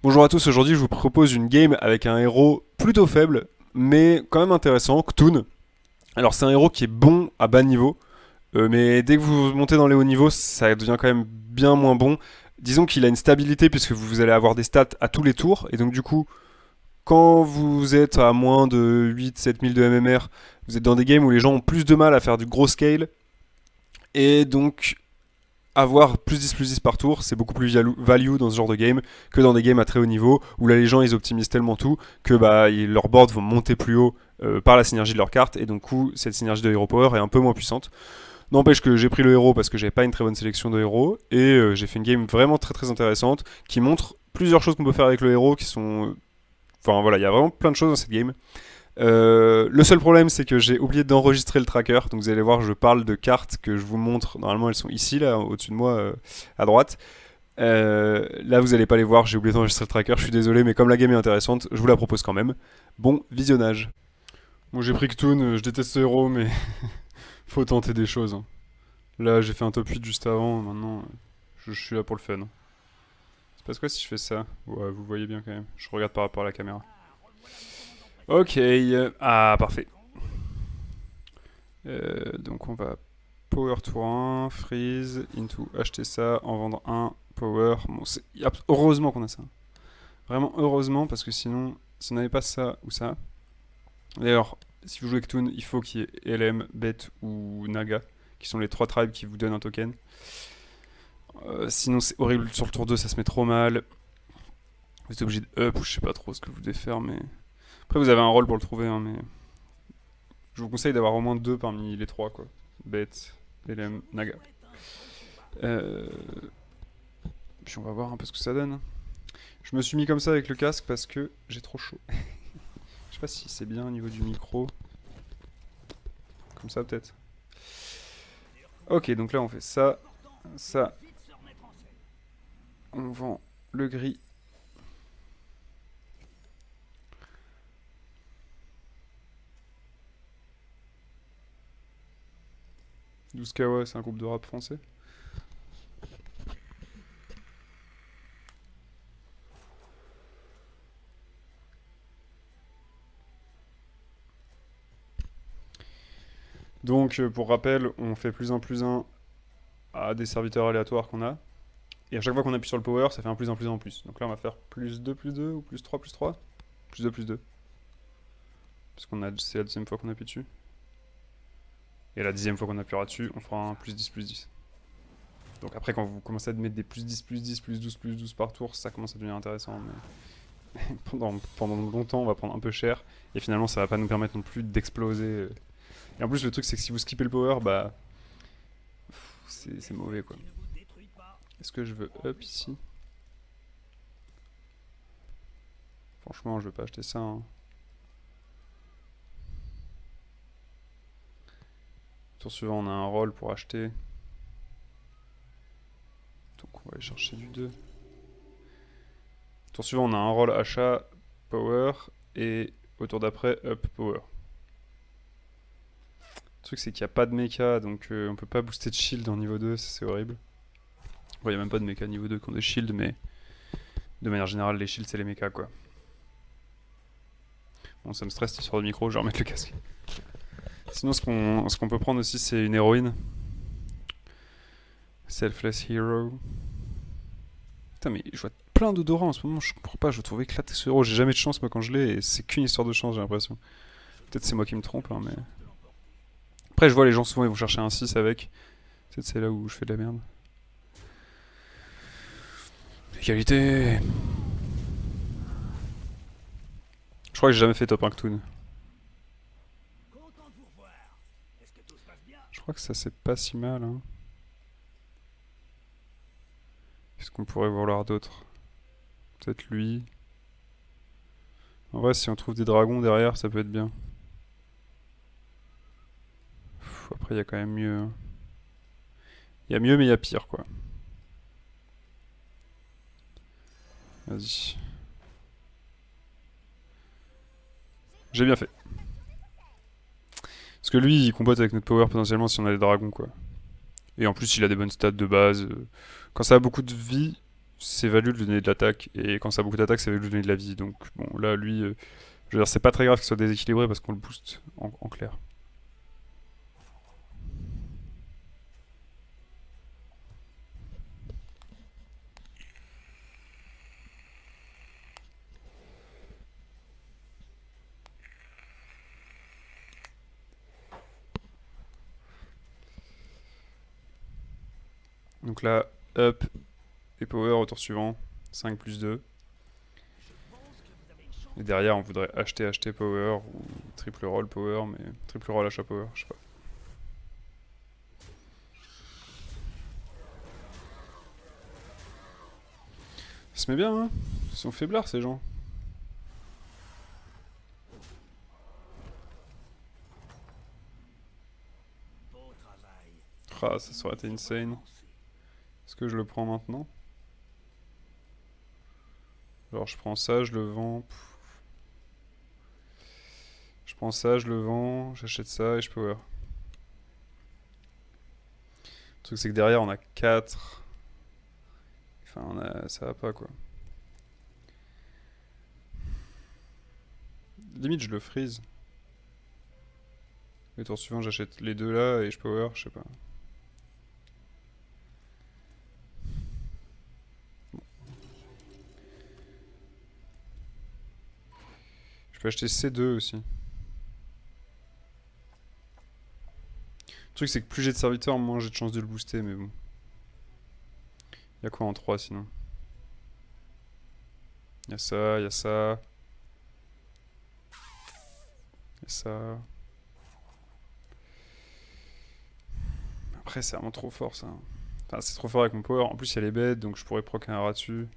Bonjour à tous, aujourd'hui je vous propose une game avec un héros plutôt faible, mais quand même intéressant, Ktun. Alors c'est un héros qui est bon à bas niveau, mais dès que vous montez dans les hauts niveaux, ça devient quand même bien moins bon. Disons qu'il a une stabilité puisque vous allez avoir des stats à tous les tours, et donc du coup, quand vous êtes à moins de 8-7 000 de MMR, vous êtes dans des games où les gens ont plus de mal à faire du gros scale, et donc avoir plus 10 par tour, c'est beaucoup plus value dans ce genre de game que dans des games à très haut niveau où là les gens ils optimisent tellement tout que leurs boards vont monter plus haut par la synergie de leurs cartes et donc coup cette synergie de hero power est un peu moins puissante. N'empêche que j'ai pris le héros parce que j'avais pas une très bonne sélection de héros et j'ai fait une game vraiment très intéressante qui montre plusieurs choses qu'on peut faire avec le héros qui sont. Enfin voilà, il y a vraiment plein de choses dans cette game. Le seul problème, c'est que j'ai oublié d'enregistrer le tracker. Donc vous allez voir, je parle de cartes que je vous montre. Normalement, elles sont ici, là, au-dessus de moi, à droite. Là, vous n'allez pas les voir. J'ai oublié d'enregistrer le tracker. Je suis désolé, mais comme la game est intéressante, je vous la propose quand même. Bon visionnage. Bon, j'ai pris Ktun. Je déteste ce héros, mais faut tenter des choses, hein. Là, j'ai fait un top 8 juste avant. Maintenant, je suis là pour le fun. C'est passe quoi si je fais ça? Ouais, vous voyez bien quand même. Je regarde par rapport à la caméra. Ok. Ah, parfait. Donc on va power tour 1, freeze, into, acheter ça, en vendre un, power. Bon, heureusement qu'on a ça. Vraiment heureusement, parce que sinon, si on n'avait pas ça ou ça. D'ailleurs, si vous jouez Ktun, il faut qu'il y ait LM, Bet ou Naga, qui sont les 3 tribes qui vous donnent un token. Sinon, c'est horrible sur le tour 2, ça se met trop mal. Vous êtes obligé de up ou je sais pas trop ce que vous devez faire, mais. Après, vous avez un rôle pour le trouver, hein, mais. Je vous conseille d'avoir au moins 2 parmi les 3, quoi. Bet, LM, Naga. Puis on va voir un peu ce que ça donne. Je me suis mis comme ça avec le casque parce que j'ai trop chaud. Je sais pas si c'est bien au niveau du micro. Comme ça peut-être. Ok, donc là on fait ça, ça. On vend le gris. Douskawa, c'est un groupe de rap français. Donc pour rappel, on fait +1/+1 à des serviteurs aléatoires qu'on a. Et à chaque fois qu'on appuie sur le power, ça fait un +1/+1 en plus. Donc là on va faire +2/+2 ou +3/+3. +2/+2. Parce qu'on a, c'est la deuxième fois qu'on appuie dessus. Et la 10e fois qu'on appuiera dessus, on fera un +10/+10. Donc après, quand vous commencez à mettre des +10/+10, +12/+12 par tour, ça commence à devenir intéressant. Mais pendant longtemps, on va prendre un peu cher. Et finalement, ça va pas nous permettre non plus d'exploser. Et en plus, le truc, c'est que si vous skippez le power, bah. C'est mauvais, quoi. Est-ce que je veux up ici? Franchement, je veux pas acheter ça, hein. Tour suivant, on a un rôle pour acheter. Donc on va aller chercher du 2. Tour suivant, on a un rôle achat, power, et au tour d'après, up, power. Le truc, c'est qu'il n'y a pas de mecha, donc on peut pas booster de shield en niveau 2, c'est horrible. Bon, il n'y a même pas de mecha niveau 2 qui ont des shields, mais de manière générale, les shields, c'est les mechas, quoi. Bon, ça me stresse cette histoire de micro, je vais remettre le casque. Sinon, ce qu'on peut prendre aussi, c'est une héroïne. Selfless Hero. Putain, mais je vois plein d'odorants en ce moment, je comprends pas, je trouve éclaté ce héros. J'ai jamais de chance, moi, quand je l'ai, et c'est qu'une histoire de chance, j'ai l'impression. Peut-être c'est moi qui me trompe, hein, mais. Après, je vois les gens souvent, ils vont chercher un 6 avec. Peut-être c'est là où je fais de la merde. Égalité. Je crois que j'ai jamais fait top 1 Ktun. Je crois que ça c'est pas si mal, hein. Qu'est-ce qu'on pourrait vouloir d'autre? Peut-être lui. En vrai, si on trouve des dragons derrière, ça peut être bien. Après, il y a quand même mieux, hein. Il y a mieux, mais il y a pire, quoi. Vas-y. J'ai bien fait. Parce que lui, il combatte avec notre power potentiellement si on a des dragons, quoi. Et en plus, il a des bonnes stats de base. Quand ça a beaucoup de vie, c'est value de donner de l'attaque, et quand ça a beaucoup d'attaque, c'est value de donner de la vie. Donc bon, là, lui, je veux dire, c'est pas très grave qu'il soit déséquilibré parce qu'on le booste en clair. Donc là, up et power au tour suivant, 5 plus 2. Et derrière, on voudrait acheter power ou triple roll power, mais triple roll achat power, je sais pas. Ça se met bien, hein. Ils sont faiblards ces gens. Ah, ça aurait été insane. Est-ce que je le prends maintenant? Alors je prends ça, je le vends. Je prends ça, je le vends, j'achète ça et je power. Le truc c'est que derrière on a 4. Enfin ça va pas quoi. Limite je le freeze. Le tour suivant j'achète les deux là et je power, je sais pas. Je peux acheter C2 aussi. Le truc c'est que plus j'ai de serviteurs, moins j'ai de chance de le booster, mais bon. Y'a quoi en 3 sinon? Y'a ça, y'a ça. Y'a ça. Après c'est vraiment trop fort ça. Enfin c'est trop fort avec mon power. En plus il y a les bêtes donc je pourrais proc un rat dessus.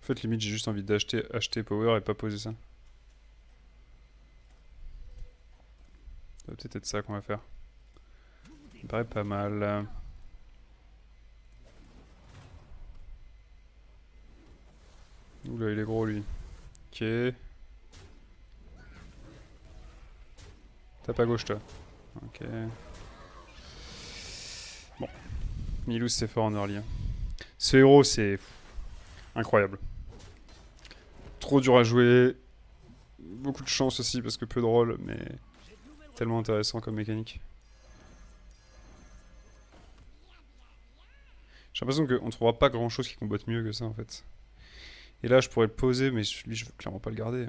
En fait limite j'ai juste envie acheter power et pas poser ça. Ça va peut-être être ça qu'on va faire. Ça me paraît pas mal. Oula, il est gros lui. Ok. Tape à gauche toi. Ok. Bon. Milou c'est fort en early. Ce héros c'est incroyable. Trop dur à jouer. Beaucoup de chance aussi parce que peu de rôle, mais tellement intéressant comme mécanique. J'ai l'impression qu'on ne trouvera pas grand chose qui combatte mieux que ça en fait. Et là je pourrais le poser, mais lui je veux clairement pas le garder.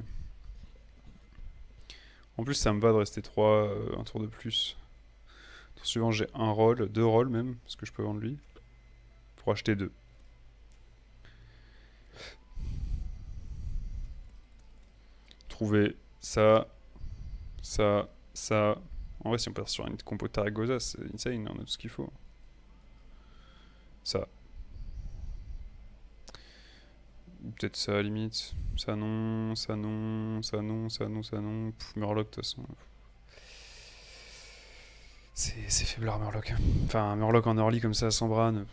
En plus ça me va de rester 3, un tour de plus. Tour suivant j'ai un roll, 2 rolls même, parce que je peux vendre lui. Pour acheter 2. Trouver ça, ça, ça. En vrai si on part sur une compo Taragosa, c'est insane, on a tout ce qu'il faut. Ça. Ou peut-être ça à la limite. Ça non, ça non, ça non, ça non, ça non. Murloc de toute façon. C'est faiblard Murloc. Enfin, Murloc en early comme ça, sans Bran.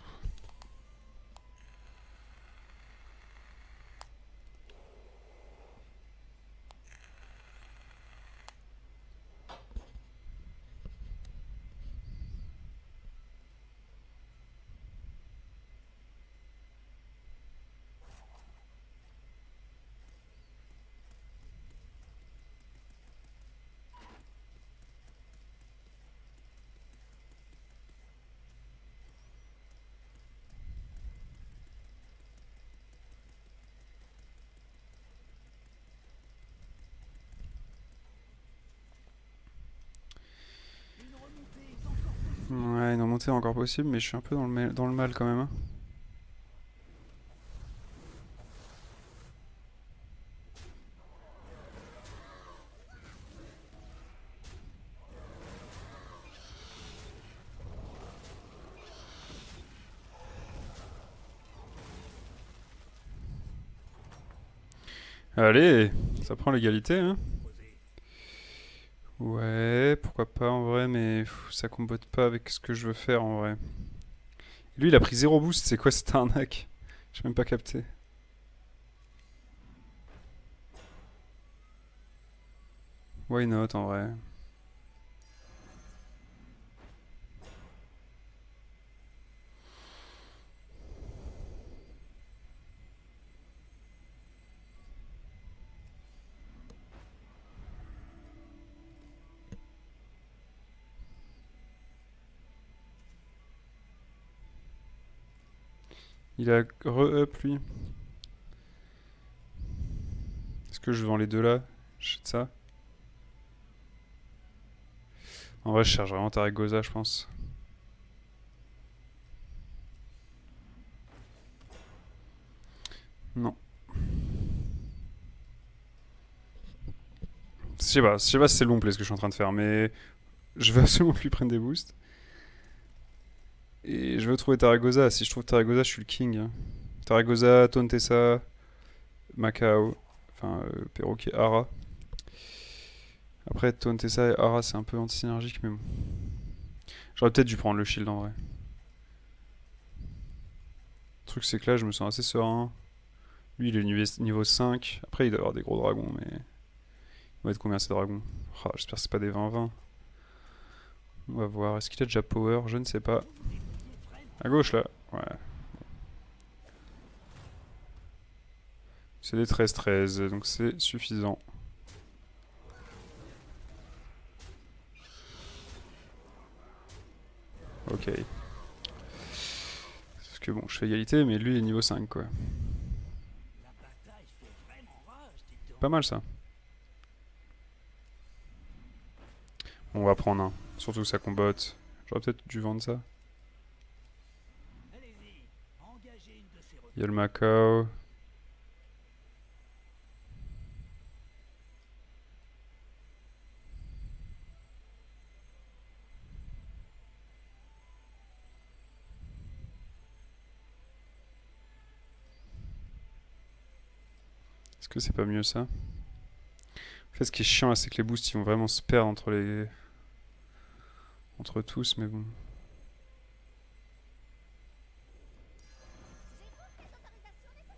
Ouais, une remontée est encore possible, mais je suis un peu dans le mal quand même. Hein. Allez, ça prend l'égalité. Hein. Ouais, pourquoi pas en vrai, mais ça combotte pas avec ce que je veux faire en vrai. Lui, il a pris 0 boost, c'est quoi cette arnaque? J'ai même pas capté. Why not en vrai? Il a re-up lui. Est-ce que je vends les deux là? J'achète ça. En vrai, je cherche vraiment Taragosa, je pense. Non. Je sais pas si c'est le bon play ce que je suis en train de faire, mais je veux absolument que lui prenne des boosts. Et je veux trouver Taragosa. Si je trouve Taragosa, je suis le king, hein. Taragosa, Tontessa, Macao. Enfin, Perroquet, Ara. Après, Tontessa et Ara, c'est un peu anti-synergique, mais bon. J'aurais peut-être dû prendre le shield en vrai. Le truc, c'est que là, je me sens assez serein. Lui, il est niveau 5. Après, il doit avoir des gros dragons, mais. Il va être combien ces dragons? Ah, j'espère que c'est pas des 20-20. On va voir. Est-ce qu'il a déjà power? Je ne sais pas. À gauche là. Ouais. C'est des 13-13, donc c'est suffisant. Ok. Parce que bon, je fais égalité, mais lui il est niveau 5 quoi. Pas mal ça. Bon, on va prendre un. Surtout que ça combotte. J'aurais peut-être dû vendre ça. Il y a le Macao. Est-ce que c'est pas mieux ça? En fait, ce qui est chiant là, c'est que les boosts ils vont vraiment se perdre entre tous, mais bon.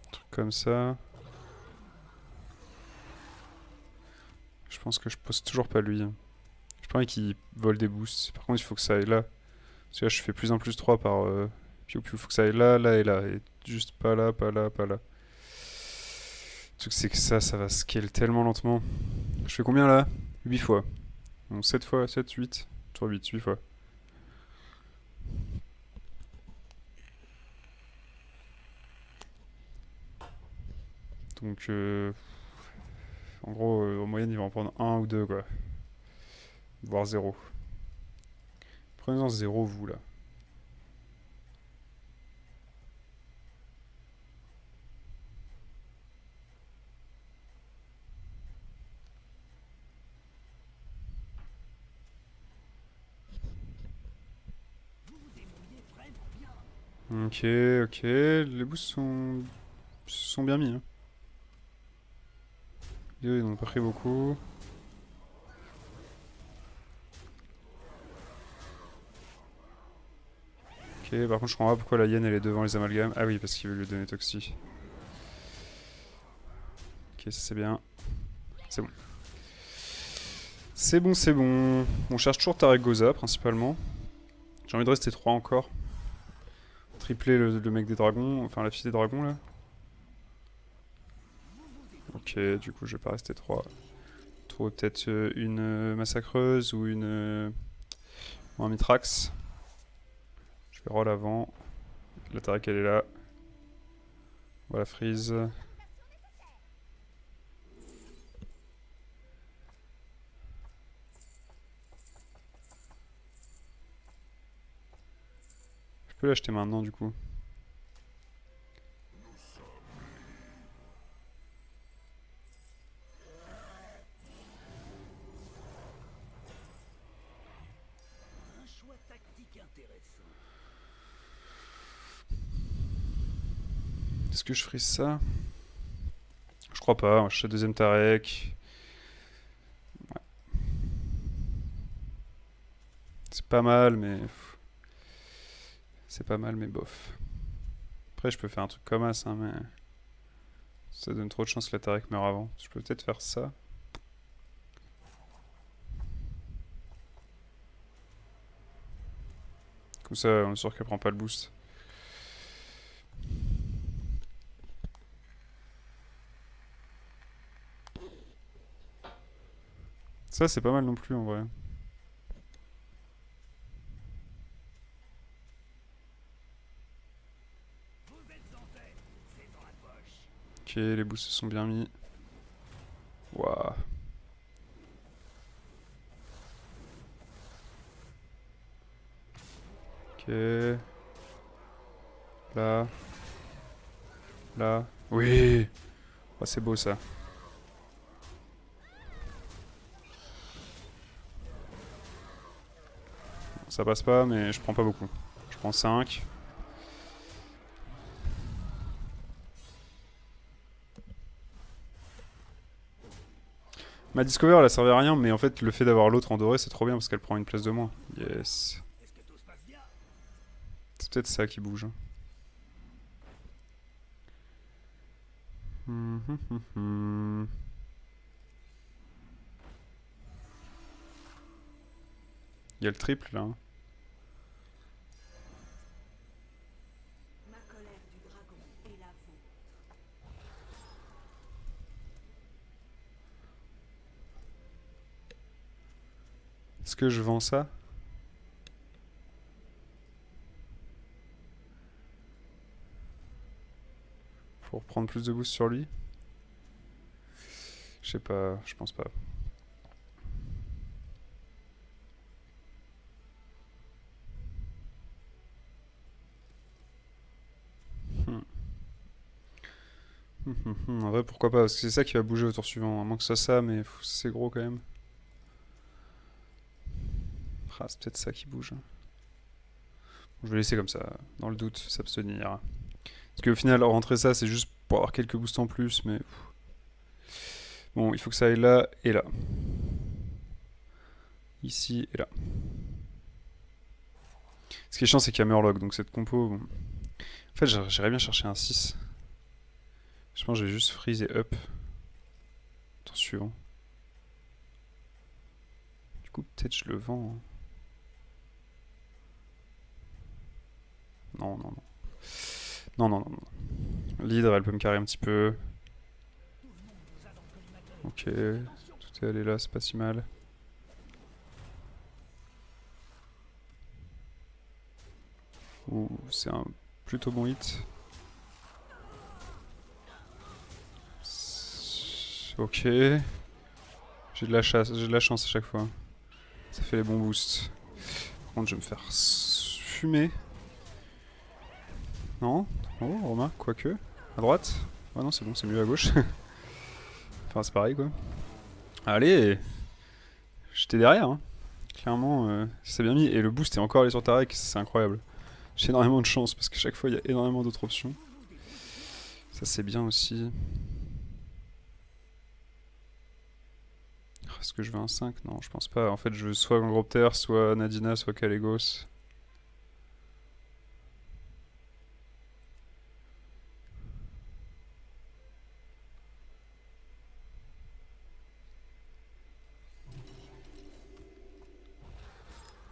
Un truc comme ça. Je pense que je pose toujours pas lui, hein. J'ai pas envie qu'il vole des boosts. Par contre, il faut que ça aille là. Parce que là, je fais plus 1 plus 3 par. Piou piou. Faut que ça aille là, là et là. Et juste pas là, pas là, pas là. Le truc, c'est que ça va scale tellement lentement. Je fais combien là? 8 fois. Donc 7 fois, 7, 8. 3, 8, 8 fois. Donc, en gros, en moyenne, il va en prendre 1 ou 2, quoi. Voire 0. Prenez-en 0, vous, là. Ok, ok. Les boosts sont bien mis, hein. Ils n'ont pas pris beaucoup. Ok, par contre, je comprends pas pourquoi la hyène elle est devant les amalgames. Ah oui, parce qu'il veut lui donner Toxi. Ok, ça c'est bien. C'est bon. C'est bon, c'est bon. On cherche toujours Taragosa principalement. J'ai envie de rester 3 encore. Tripler le mec des dragons, enfin la fille des dragons là. Ok, du coup je vais pas rester 3. Trouver peut-être une massacreuse ou ou un Mitrax. Je vais roll avant. La Tarak elle est là. Voilà, freeze. Je peux l'acheter maintenant du coup. Est-ce que je freeze ça? Je crois pas, je achète deuxième Tarek. Ouais. C'est pas mal, mais. C'est pas mal, mais bof. Après, je peux faire un truc comme As, hein, mais. Ça donne trop de chance que la Tarek meure avant. Je peux peut-être faire ça. Comme ça, on est sûr qu'elle prend pas le boost. Ça, c'est pas mal non plus en vrai. Ok, les boosts se sont bien mis. Waouh. Ok. Là. Là. Oui. Oh, c'est beau ça. Ça passe pas, mais je prends pas beaucoup. Je prends 5. Ma Discover elle a servi à rien, mais en fait le fait d'avoir l'autre en doré c'est trop bien parce qu'elle prend une place de moins. Yes. C'est peut-être ça qui bouge. Il y a le triple là. Est-ce que je vends ça? Pour prendre plus de boost sur lui? Je sais pas, je pense pas. En vrai, pourquoi pas? Parce que c'est ça qui va bouger au tour suivant. À moins que ce soit ça, mais c'est gros quand même. Ah, c'est peut-être ça qui bouge. Je vais laisser comme ça, dans le doute, s'abstenir. Parce qu'au final, rentrer ça, c'est juste pour avoir quelques boosts en plus, mais. Bon, il faut que ça aille là et là. Ici et là. Ce qui est chiant, c'est qu'il y a Murloc, donc cette compo. Bon. En fait, j'irais bien chercher un 6. Je pense que je vais juste freeze et up. Tour suivant. Du coup, peut-être je le vends. Non, non, non. Non, non, non, non. L'hydre, elle peut me carrer un petit peu. Ok. Tout est allé là, c'est pas si mal. Ouh, c'est un plutôt bon hit. Ok. J'ai de la chasse, j'ai de la chance à chaque fois. Ça fait les bons boosts. Par contre, je vais me faire fumer. Non? Oh, remarque, quoique. À droite? Ah non, c'est bon, c'est mieux à gauche. Enfin, c'est pareil quoi. Allez! J'étais derrière, hein. Clairement, c'est bien mis. Et le boost est encore allé sur Tarek, c'est incroyable. J'ai énormément de chance parce qu'à chaque fois, il y a énormément d'autres options. Ça, c'est bien aussi. Est-ce que je veux un 5? Non, je pense pas. En fait, je veux soit Gangropter, soit Nadina, soit Kalégos.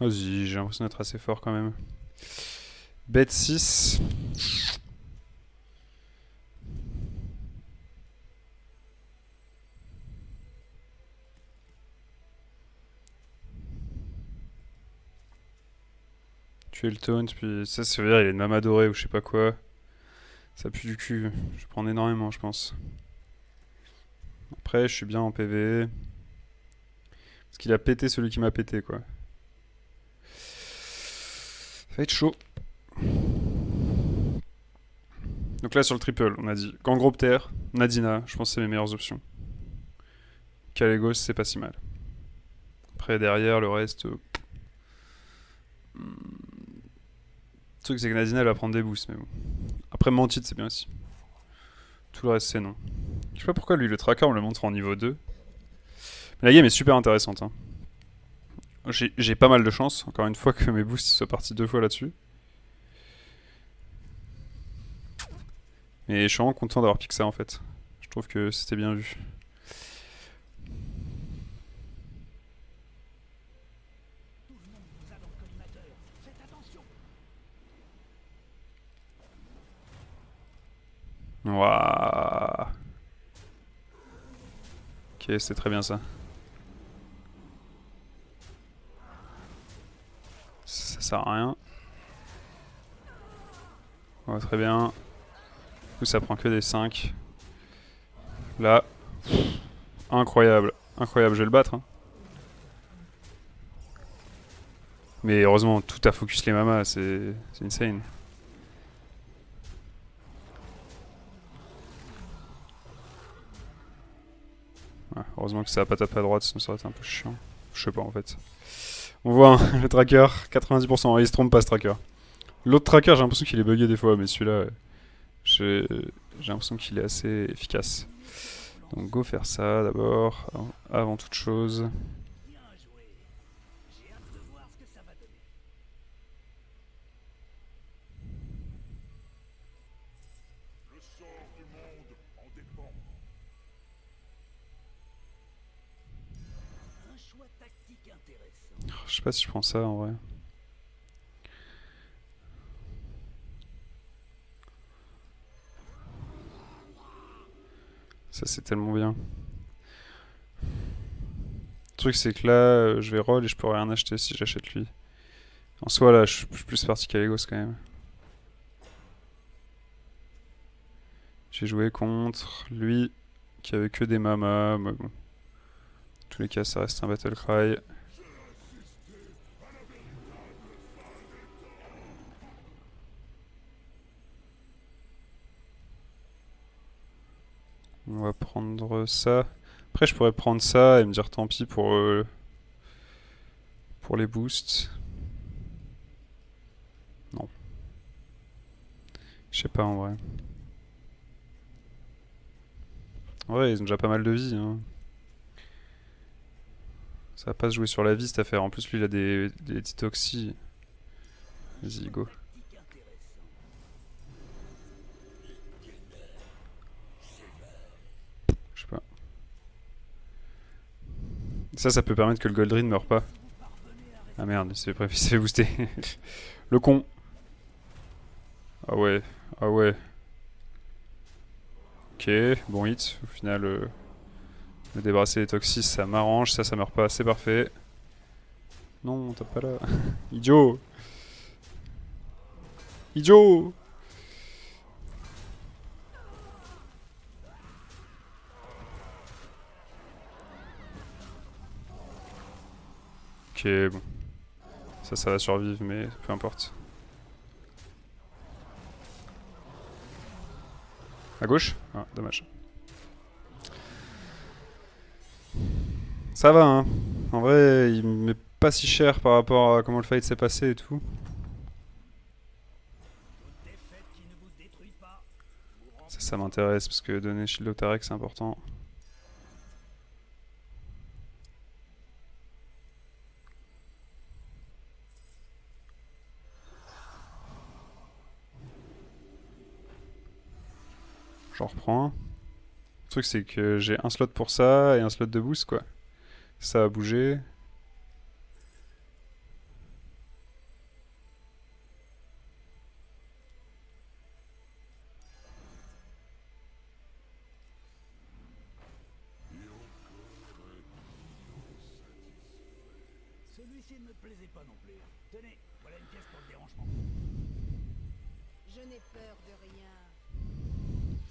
Vas-y, j'ai l'impression d'être assez fort quand même. Bet 6. Tuer le taunt, puis ça, c'est vrai, il est de Mama Doré ou je sais pas quoi. Ça pue du cul. Je prends énormément, je pense. Après, je suis bien en PV. Parce qu'il a pété celui qui m'a pété, quoi. Ça va être chaud. Donc là, sur le triple, on a dit Gangropter, Nadina, je pense que c'est mes meilleures options. Kalégos, c'est pas si mal. Après, derrière, le reste. Le truc, c'est que Nadina, elle va prendre des boosts, mais bon. Après, Mantid, c'est bien aussi. Tout le reste, c'est non. Je sais pas pourquoi lui, le tracker, on le montre en niveau 2. Mais la game est super intéressante. Hein. J'ai pas mal de chance, encore une fois, que mes boosts soient partis 2 fois là-dessus. Et je suis vraiment content d'avoir piqué ça en fait. Je trouve que c'était bien vu. Waouh. Ok, c'est très bien ça. Ça sert à rien. Ouais, très bien. Du coup, ça prend que des 5. Là. Incroyable. Incroyable, je vais le battre. Hein. Mais heureusement, tout a focus les mamas, c'est insane. Ouais, heureusement que ça a pas tapé à droite, sinon ça aurait été un peu chiant. Je sais pas en fait. On voit hein, le tracker, 90%. Il se trompe pas ce tracker. L'autre tracker, j'ai l'impression qu'il est bugué des fois, mais celui-là, j'ai l'impression qu'il est assez efficace. Donc go faire ça d'abord, avant toute chose. Je sais pas si je prends ça en vrai. Ça c'est tellement bien. Le truc c'est que là, je vais roll et je peux rien acheter si j'achète lui. En soi là, je suis plus parti qu'Alegos quand même. J'ai joué contre lui qui avait que des mamas. Mais bon. En tous les cas, ça reste un Battle Cry. On va prendre ça. Après, je pourrais prendre ça et me dire tant pis pour les boosts. Non. Je sais pas en vrai. Ouais, ils ont déjà pas mal de vie. Hein. Ça va pas se jouer sur la vie cette affaire. En plus, lui, il a des ditoxy. Vas-y, go. Je sais pas. Ça peut permettre que le Goldrin meure pas. Ah merde, il s'est fait booster. Le con. Ah ouais, ah ouais. Ok, bon hit. Au final, me débarrasser des toxis, ça m'arrange. Ça meurt pas, c'est parfait. Non, t'as pas là. Idiot. Idiot. Ok, bon. Ça va survivre, mais peu importe. À gauche? Ah, dommage. Ça va, hein. En vrai, il me met pas si cher par rapport à comment le fight s'est passé et tout. Ça m'intéresse parce que donner shield au Tarek c'est important. J'en reprends un. Le truc c'est que j'ai un slot pour ça et un slot de boost quoi. Ça a bougé. Celui-ci ne me plaisait pas non plus. Tenez, voilà une pièce pour le dérangement. Je n'ai peur de rien.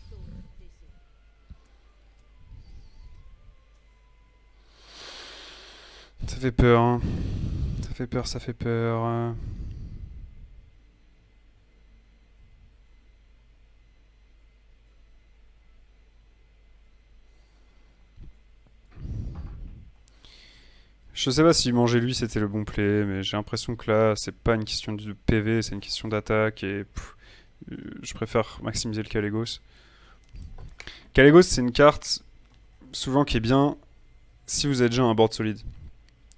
Sauf des œufs. Ça fait peur, hein. Ça fait peur, ça fait peur. Je sais pas si manger lui c'était le bon play, mais j'ai l'impression que là c'est pas une question de PV, c'est une question d'attaque et je préfère maximiser le Calegos. Calegos c'est une carte souvent qui est bien si vous êtes déjà un board solide.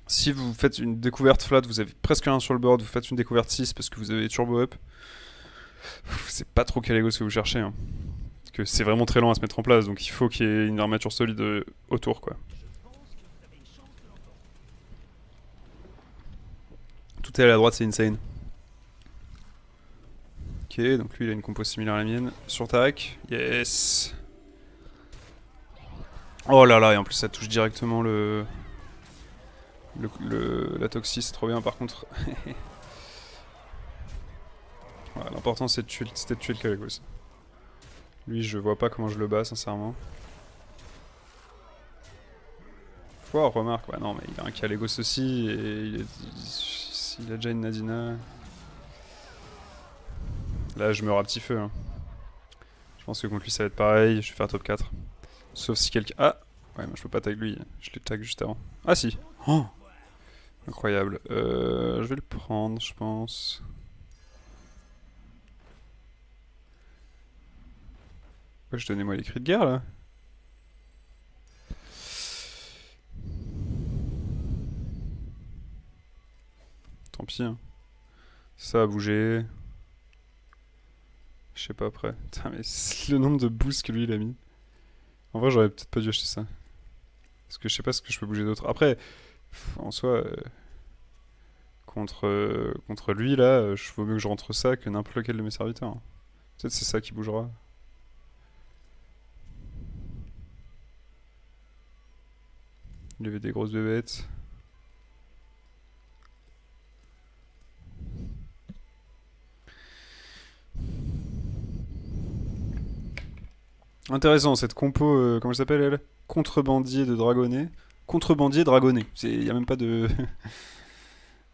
Si vous faites une découverte flat, vous avez presque rien sur le board, vous faites une découverte 6 parce que vous avez turbo up, c'est pas trop Calegos que vous cherchez. Hein. Parce que c'est vraiment très lent à se mettre en place, donc il faut qu'il y ait une armature solide autour quoi. Tout est à la droite, c'est insane. Ok, donc lui il a une compo similaire à la mienne. Sur Tarek, yes. Oh là là, et en plus ça touche directement la toxie, c'est trop bien par contre. Voilà, l'important c'était de tuer le Calegos. Lui je vois pas comment je le bats sincèrement. Oh, remarque, ouais, non, mais il a un Kalégos aussi, et il a déjà une Nadina. Là, je meurs à petit feu. Hein. Je pense que contre lui, ça va être pareil. Je vais faire top 4. Sauf si quelqu'un. Ah ouais, moi je peux pas tag lui. Je l'ai tag juste avant. Ah si oh incroyable. Je vais le prendre, je pense. Ouais, je donnais-moi les cris de guerre là. Tant pis. Hein. Ça a bougé. Je sais pas après. Putain, mais le nombre de boosts que lui il a mis. En vrai, j'aurais peut-être pas dû acheter ça. Parce que je sais pas ce que je peux bouger d'autre. Après, en soi, contre lui là, je vaut mieux que je rentre ça que n'importe lequel de mes serviteurs. Hein. Peut-être c'est ça qui bougera. Il avait des grosses bébêtes. Intéressant cette compo, comment elle s'appelle elle? Contrebandier de dragonnet. Contrebandier dragonnet. Il y a même pas de.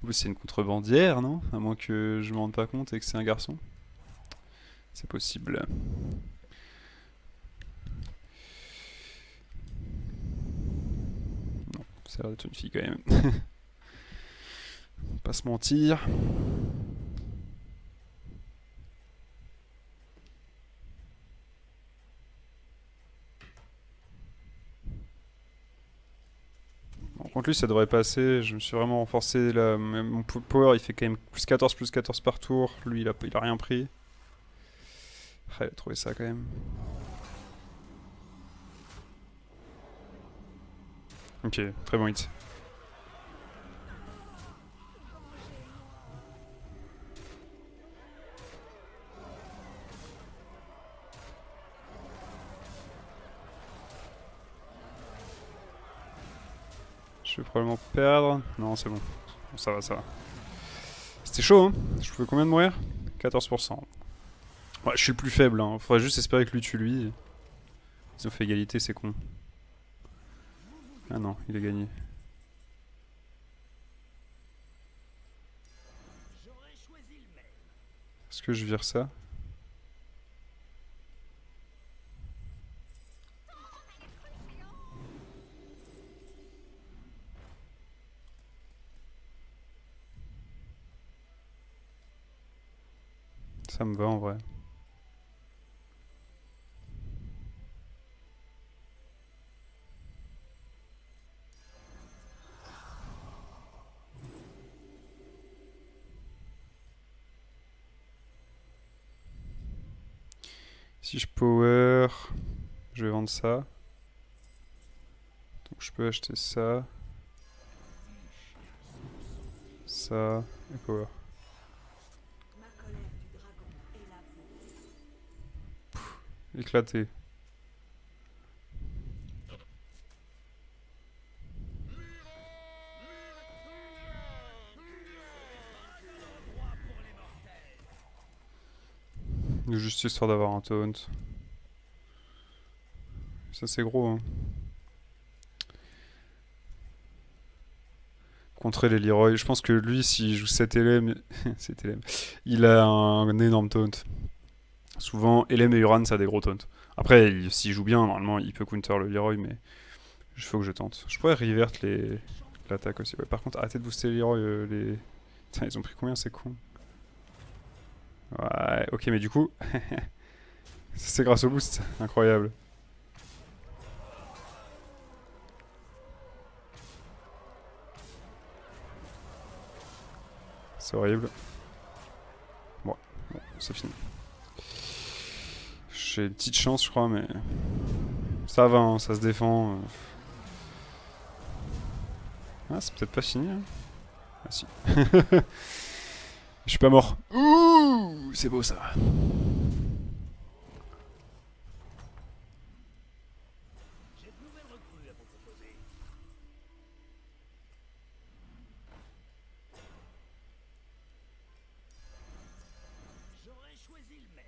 Ou c'est une contrebandière, non? À moins que je me rende pas compte et que c'est un garçon. C'est possible. Non, ça a l'air d'être une fille quand même. Pas se mentir. Bon, contre lui, ça devrait passer. Je me suis vraiment renforcé. Là. Mon power, il fait quand même plus 14 par tour. Lui, il a rien pris. Ah, il a trouvé ça quand même. Ok, très bon hit. Je vais probablement perdre. Non, c'est bon. Bon, ça va, ça va. C'était chaud, hein. Je pouvais combien de mourir? 14%. Ouais, je suis le plus faible, hein. Faudrait juste espérer que lui tue lui. Ils ont fait égalité, c'est con. Ah non, il a gagné. Est-ce que je vire ça? Ça me va en vrai. Si je power, je vais vendre ça. Donc je peux acheter ça, ça et power. Ma colère du dragon est la vôtre. Éclaté. Juste histoire d'avoir un taunt. Ça c'est gros hein. Contrer les Leroy. Je pense que lui, s'il joue 7 LM, 7 LM, il a un énorme taunt. Souvent, LM et Uran, ça a des gros taunts. Après, s'il joue bien, normalement, il peut counter le Leroy, mais il faut que je tente. Je pourrais revert l'attaque aussi. Ouais, par contre, arrêtez de booster les Leroy. Putain, ils ont pris combien, c'est con. Ouais, ok, mais du coup, c'est grâce au boost. Incroyable. C'est horrible. Bon, c'est fini. J'ai une petite chance, je crois, mais ça va, hein, ça se défend. Ah, c'est peut-être pas fini. Hein. Ah si. Je suis pas mort. Ouh, c'est beau ça. J'ai de nouvelles recrues à vous proposer. J'aurais choisi le maire.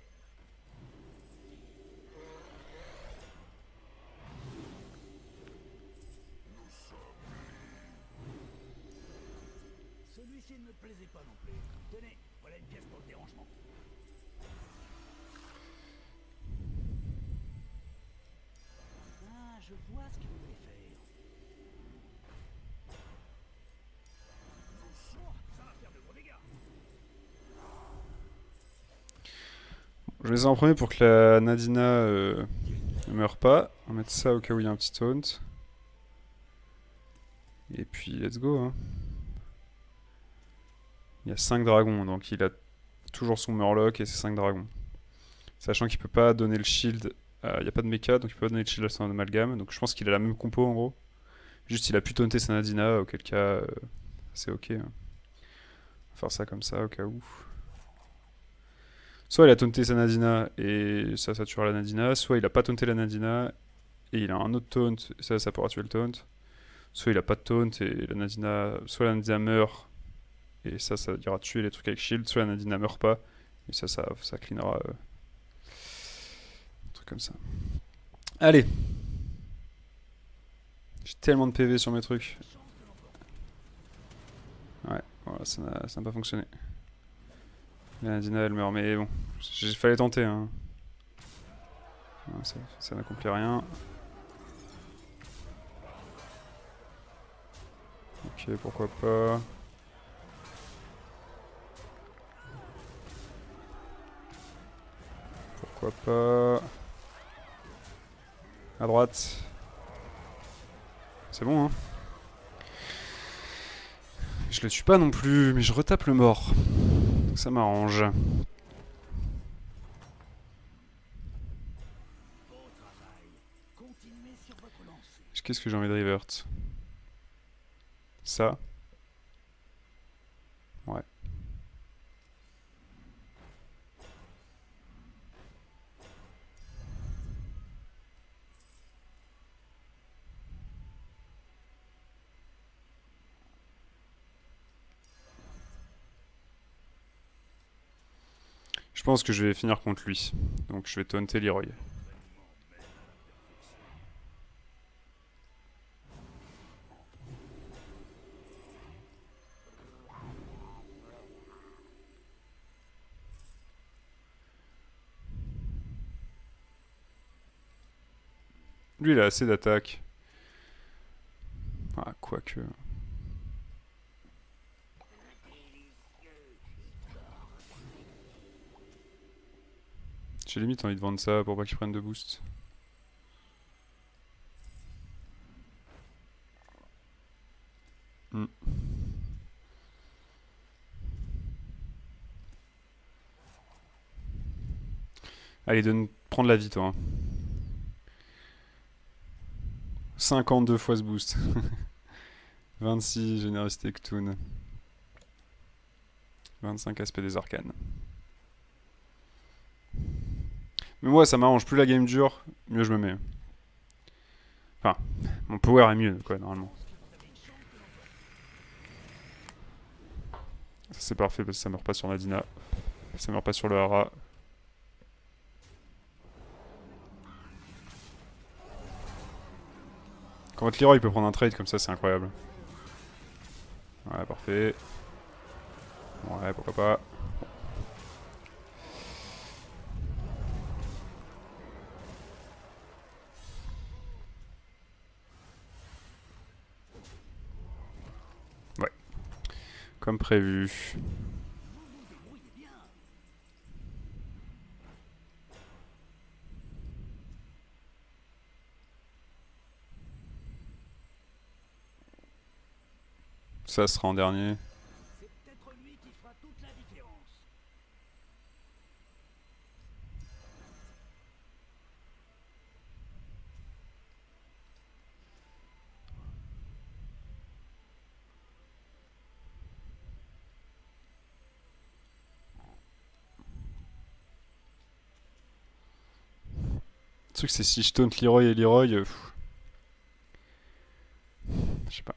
plaisait pas non plus. Tenez, voilà une pièce pour le dérangement. Ah, je vois ce que vous voulez faire. Oh, ça va faire de gros dégâts. Je vais essayer en premier pour que la Nadina ne meure pas. On va mettre ça au cas où il y a un petit taunt. Et puis let's go. Hein. Il y a 5 dragons, donc il a toujours son Murloc et ses 5 dragons. Sachant qu'il peut pas donner le shield. Il n'y a pas de mecha, donc il peut pas donner le shield à son amalgame. Donc je pense qu'il a la même compo en gros. Juste il a pu taunter sa Nadina, auquel cas c'est ok. Hein. On va faire ça comme ça au cas où. Soit il a taunté sa Nadina et ça tuera la Nadina, soit il a pas taunté la Nadina et il a un autre taunt et ça pourra tuer le taunt. Soit il a pas de taunt et la Nadina, soit la Nadina meurt et ça ira tuer les trucs avec shield, soit la Nadina meurt pas et ça cleanera un truc comme ça. Allez, j'ai tellement de PV sur mes trucs. Ouais, voilà, ça n'a pas fonctionné. La Nadina elle meurt, mais bon, il fallait tenter. Hein. Non, ça n'accomplit rien. Ok, pourquoi pas. Pourquoi pas. À droite. C'est bon, hein. Je le tue pas non plus, mais je retape le mort. Ça m'arrange. Beau travail. Continuez sur votre lancée. Qu'est-ce que j'ai envie de revert? Ça. Ouais. Je pense que je vais finir contre lui. Donc je vais taunter Leroy. Lui, il a assez d'attaque. Ah, quoique. J'ai limite envie de vendre ça pour pas qu'il prenne de boost. Hmm. Allez, prendre la vie, toi. Hein. 52 fois ce boost. 26, générosité Ktoon. 25 aspect des arcanes. Mais moi, ça m'arrange. Plus la game dure, mieux je me mets. Enfin, mon power est mieux, quoi, normalement. Ça, c'est parfait parce que ça meurt pas sur Nadina. Ça meurt pas sur le Hara. Quand votre Leroy il peut prendre un trade comme ça, c'est incroyable. Ouais, parfait. Ouais, pourquoi pas. Ouais. Comme prévu. Ça sera en dernier. C'est peut-être lui qui fera toute la différence. Le truc, c'est si je taunt Leroy et Leroy. Je sais pas.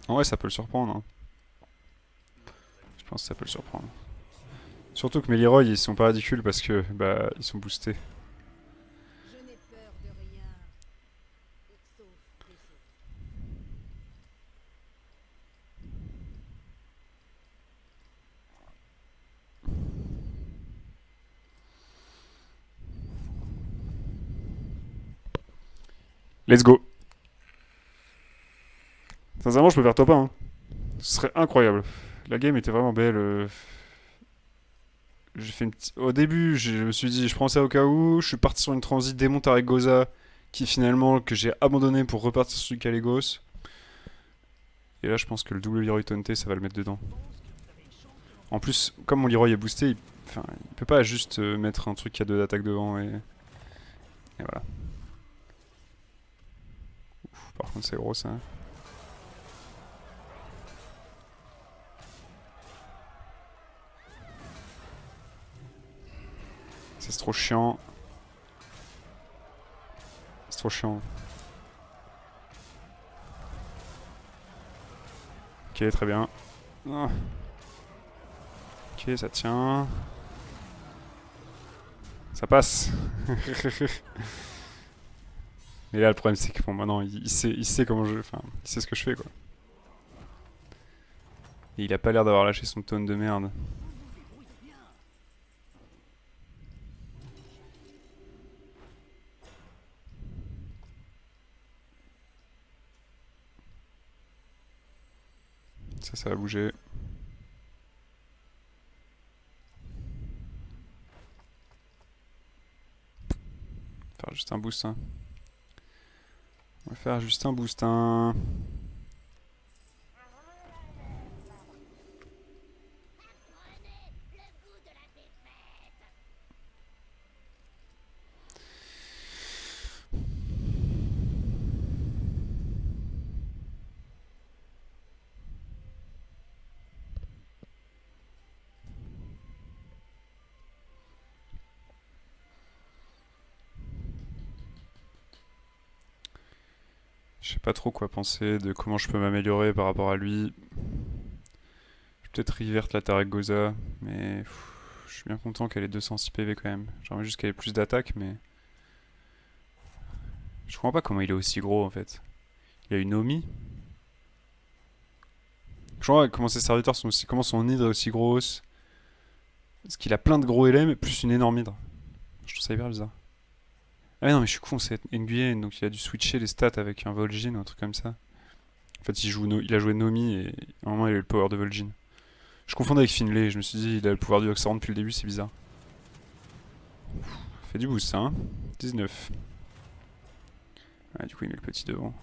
En vrai, ça peut le surprendre. Hein. Je pense que ça peut le surprendre. Surtout que mes Leroy, ils sont pas ridicules parce que bah ils sont boostés. Je n'ai peur de rien. Sauf des autres. Let's go. Sincèrement, je peux faire top 1. Hein. Ce serait incroyable. La game était vraiment belle. J'ai fait une Au début, je me suis dit, je prends ça au cas où. Je suis parti sur une transit démonte avec Goza, qui finalement, que j'ai abandonné pour repartir sur du Calegos. Et là, je pense que le double Leroy Taunté, ça va le mettre dedans. En plus, comme mon Leroy est boosté, enfin, il peut pas juste mettre un truc qui a 2 d'attaque devant et voilà. Ouf, par contre, c'est gros ça. C'est trop chiant. C'est trop chiant. Ok, très bien. Ah. Ok, ça tient. Ça passe. Mais là, le problème, c'est que bon, maintenant, il sait comment je. Enfin, il sait ce que je fais, quoi. Et il a pas l'air d'avoir lâché son tone de merde. Ça va bouger. Faire juste un boost. Hein. On va faire juste un boost. Hein. Je sais pas trop quoi penser de comment je peux m'améliorer par rapport à lui. Je vais peut-être revert la Tarek Goza, mais je suis bien content qu'elle ait 206 PV quand même. J'aimerais juste qu'elle ait plus d'attaque, mais je comprends pas comment il est aussi gros en fait. Il a une Omi. Je comprends pas comment ses serviteurs sont aussi. Comment son hydre est aussi grosse. Parce qu'il a plein de gros LM plus une énorme hydre. Je trouve ça hyper bizarre. Ah mais non mais je suis con, c'est Nguyen, donc il a dû switcher les stats avec un Vol'jin ou un truc comme ça. En fait il a joué Nomi et à un moment il a eu le power de Vol'jin. Je confondais avec Finlay, je me suis dit il a le pouvoir du Oxorn depuis le début, c'est bizarre. Fait du boost ça, hein. 19. Ouais, du coup il met le petit devant.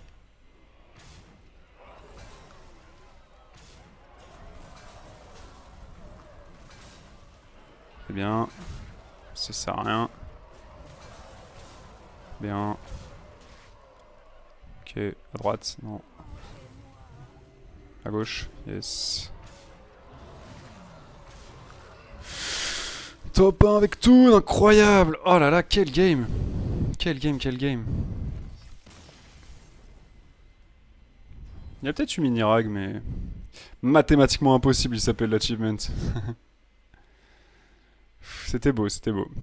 C'est bien. Ça sert à rien. Bien. Ok, à droite, non. À gauche, yes. Top 1 avec tout, incroyable. Oh là là, quel game. Quel game, quel game. Il y a peut-être eu Minirag, mais mathématiquement impossible, il s'appelle l'achievement. C'était beau, c'était beau.